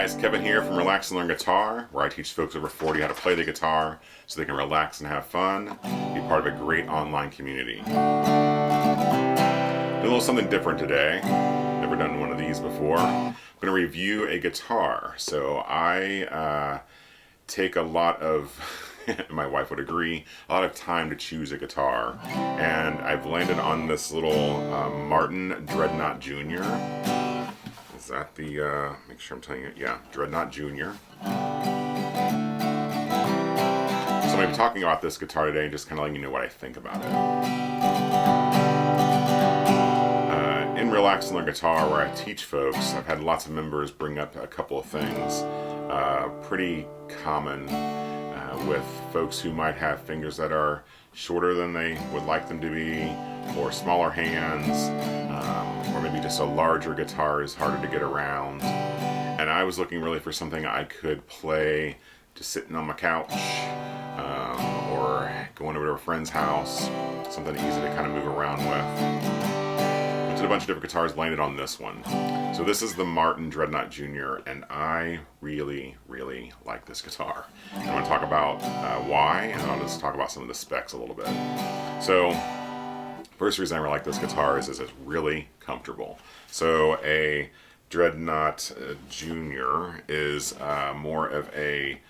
guys, Kevin here from Relax and Learn Guitar, where I teach folks over 40 how to play the guitar so they can relax and have fun, be part of a great online community. Do a little something different today. Never done one of these before. I'm going to review a guitar. So I take a lot of, my wife would agree, a lot of time to choose a guitar. And I've landed on this little Martin Dreadnought Jr. Is that the, make sure I'm telling you, yeah, Dreadnought Jr. So I'm going to be talking about this guitar today and just kind of letting you know what I think about it. In Relax and Learn Guitar, where I teach folks, I've had lots of members bring up a couple of things. Pretty common with folks who might have fingers that are shorter than they would like them to be, or smaller hands, or maybe just a larger guitar is harder to get around. And I was looking really for something I could play just sitting on my couch, or going over to a friend's house, something easy to kind of move around with. Looked at a bunch of different guitars, landed on this one. So this is the Martin Dreadnought Jr. and I really like this guitar. I'm going to talk about why, and I'll just talk about some of the specs a little bit. So first reason I really like this guitar is it's really comfortable. So a Dreadnought Jr. is more of a,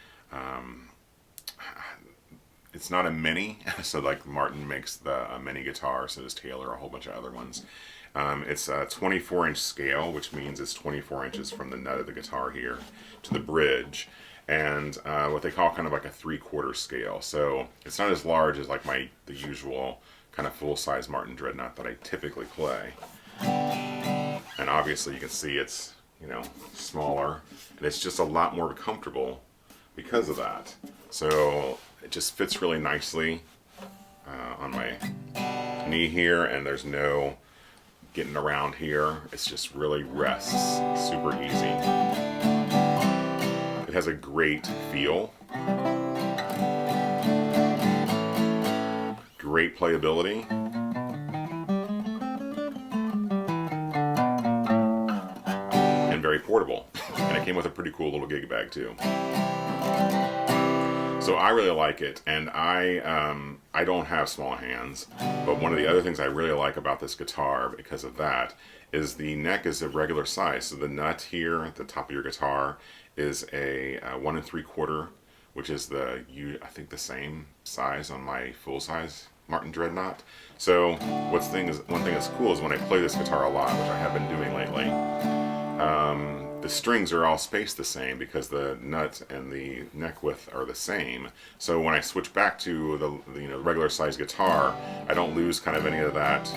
it's not a mini, so like Martin makes the mini guitar, so does Taylor, a whole bunch of other ones. It's a 24-inch scale, which means it's 24 inches from the nut of the guitar here to the bridge, and what they call kind of like a 3/4 scale. So it's not as large as like the usual kind of full-size Martin Dreadnought that I typically play. And obviously you can see it's, you know, smaller, and it's just a lot more comfortable because of that. So it just fits really nicely on my knee here, and there's no getting around here. It's just really rests super easy. It has a great feel, great playability, and very portable. And it came with a pretty cool little gig bag too. So I really like it, and I don't have small hands, but one of the other things I really like about this guitar because of that is the neck is a regular size. So the nut here at the top of your guitar is a 1 3/4, which is I think the same size on my full size Martin Dreadnought. So one thing that's cool is when I play this guitar a lot, which I have been doing lately, the strings are all spaced the same because the nut and the neck width are the same. So when I switch back to the regular size guitar, I don't lose kind of any of that,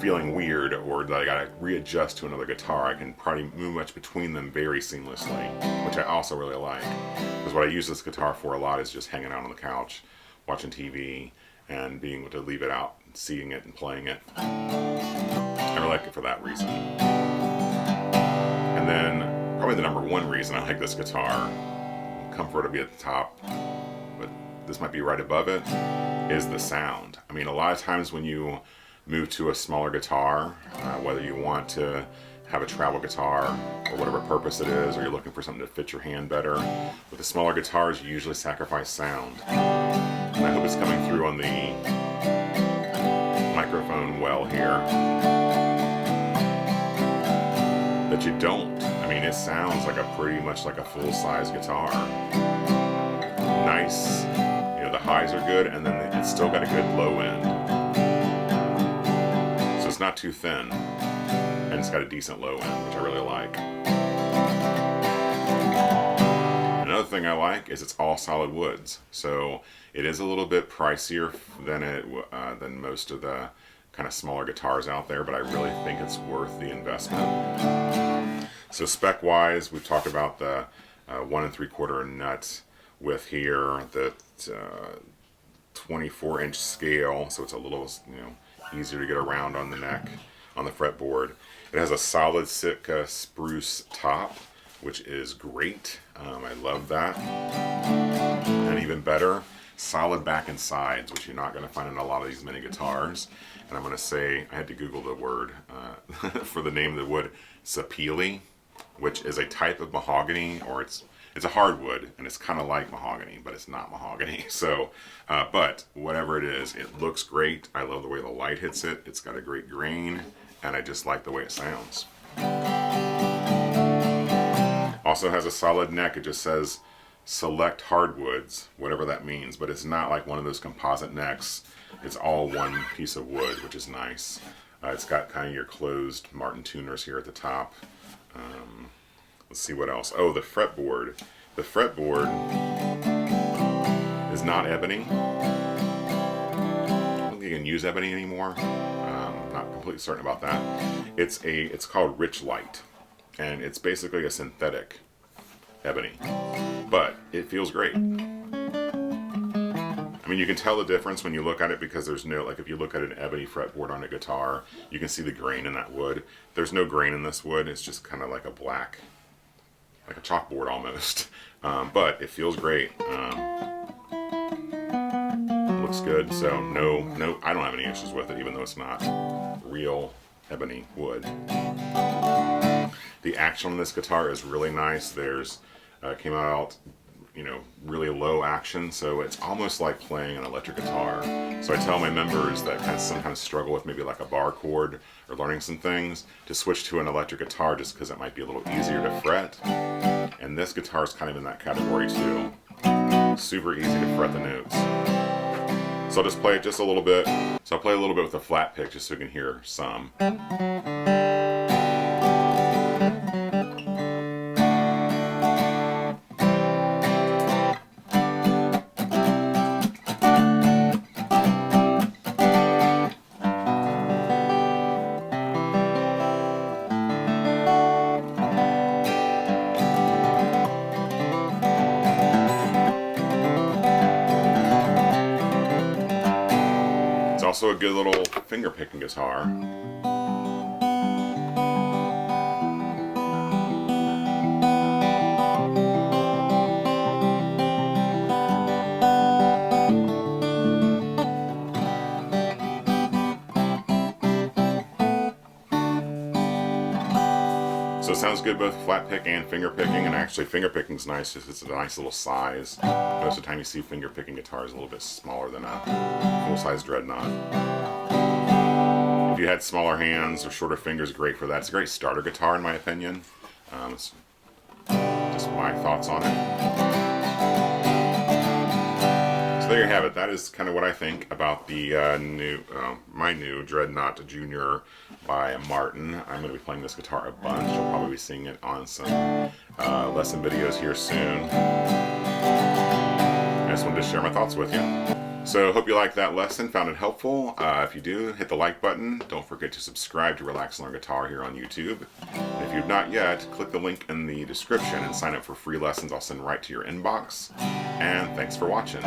feeling weird or that I gotta readjust to another guitar. I can probably move much between them very seamlessly, which I also really like. Because what I use this guitar for a lot is just hanging out on the couch, watching TV, and being able to leave it out, seeing it and playing it. I really like it for that reason. And then probably the number one reason I like this guitar, comfort will be at the top, but this might be right above it, is the sound. I mean, a lot of times when you move to a smaller guitar, whether you want to have a travel guitar or whatever purpose it is, or you're looking for something to fit your hand better, with the smaller guitars you usually sacrifice sound. And I hope it's coming through on the microphone well here. That you don't. I mean, it sounds like pretty much like a full-size guitar. Nice, the highs are good, and then it's still got a good low end. So it's not too thin, and it's got a decent low end, which I really like. Another thing I like is it's all solid woods. So it is a little bit pricier than most of the kind of smaller guitars out there, but I really think it's worth the investment. So spec wise, we've talked about the 1 3/4 nut width here, the 24-inch scale, so it's a little easier to get around on the neck, on the fretboard. It has a solid Sitka spruce top, which is great. I love that. And even better, solid back and sides, which you're not going to find in a lot of these mini guitars. And I'm going to say, I had to Google the word for the name of the wood, sapele. which is a type of mahogany, or it's a hardwood, and it's kind of like mahogany, but it's not mahogany. So, but whatever it is, it looks great. I love the way the light hits it. It's got a great grain, and I just like the way it sounds. Also has a solid neck. It just says select hardwoods, whatever that means, but it's not like one of those composite necks. It's all one piece of wood, which is nice. It's got kind of your closed Martin tuners here at the top. Let's see what else. Oh, the fretboard. The fretboard is not ebony. I don't think you can use ebony anymore. I'm not completely certain about that. It's called Rich Light, and it's basically a synthetic ebony, but it feels great. I mean, you can tell the difference when you look at it, because there's no, like if you look at an ebony fretboard on a guitar, you can see the grain in that wood. There's no grain in this wood. It's just kind of like a black, like a chalkboard almost. But it feels great. Looks good. So no, I don't have any issues with it, even though it's not real ebony wood. The action on this guitar is really nice. There's came out, you know, really low action, so it's almost like playing an electric guitar. So I tell my members that sometimes struggle with maybe like a bar chord or learning some things, to switch to an electric guitar, just because it might be a little easier to fret. And this guitar is kind of in that category too. Super easy to fret the notes. So I'll just play it just a little bit. So I'll play a little bit with a flat pick just so you can hear some. Also a good little finger picking guitar. So it sounds good both flat pick and finger picking, and actually finger picking is nice, just it's a nice little size. Most of the time you see finger picking guitars a little bit smaller than a full-size Dreadnought. If you had smaller hands or shorter fingers, great for that. It's a great starter guitar in my opinion. It's just my thoughts on it. So there you have it. That is kind of what I think about the my new Dreadnought Jr. by Martin. I'm going to be playing this guitar a bunch. You'll probably be seeing it on some lesson videos here soon. I just wanted to share my thoughts with you. So hope you liked that lesson, found it helpful. If you do, hit the like button. Don't forget to subscribe to Relax and Learn Guitar here on YouTube. And if you've not yet, click the link in the description and sign up for free lessons I'll send right to your inbox. And thanks for watching.